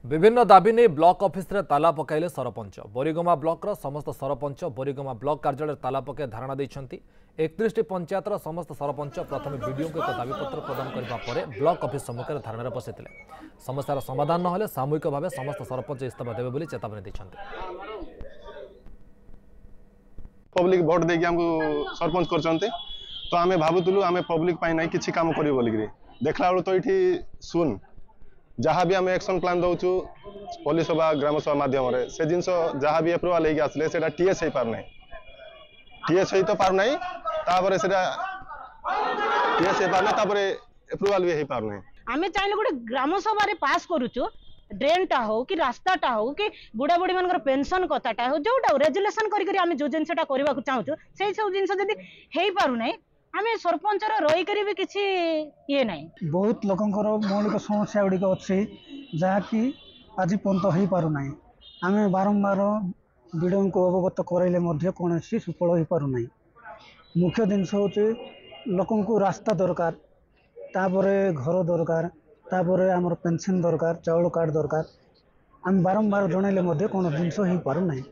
विभिन्न दाबी नहीं ब्लॉक ऑफिस रे ताला पकाइले सरपंच बोरीगमा ब्लॉक रो समस्त सरपंच बोरीगमा ब्लॉक कार्यालय ताला पकाई धारणा देइछंती 31 पंचायत रो समस्त सरपंच प्रथम वीडियो को एक दाबीपत्र प्रदान करबा परे ब्लॉक ऑफिस सम्मुख में धारणा बसिथिले समस्यार समाधान न हेले सामूहिक भाव समस्त सरपंच इस्तीफा देबे बोली चेतावनी दैछंती। पब्लिक भोट देके हमको सरपंच करचंते तो आमे भाबुतलु आमे पब्लिक पाई नाही किछि काम करी बोली देखला बेलू तो इठी सुन जहाँ भी आम एक्शन प्लान दौचु पुलिस सभा ग्राम सभा माध्यम से जिनस जहाँ भी एप्रुवाल लेके आसले सेटा टीएस हो पारना टीएस हो तो पारना तापर सेटा टीएस हो पारना तापर एप्रुवाल भी हो पारना आमे चाहे गोटे ग्राम सभा रे पास करूचु ड्रेनटा हो कि रास्ताटा हो कि बुढ़ा बुढ़ी मान पेंशन कथाटा हो जोटा रेजुलेसन करी आमे जो जिनसटा करबा को चाहूचु से सब जिनस जदी हेई पारु नै आमे सरपंच रही करी भी किसी ये नहीं बहुत लोकंकर मौलिक समस्या गुड़िक अच्छी जहाँकि आज पर्यंत हो पारना आम बारंबार विडो को अवगत कराइले कौन सुफल हो पारना मुख्य जिनस हूँ लोक रास्ता दरकार तापरे घर दरकार तापरे आमर पेंशन दरकार चाउल कार्ड दरकार आम बारंबार जनइले कौन जिनस हो पारना।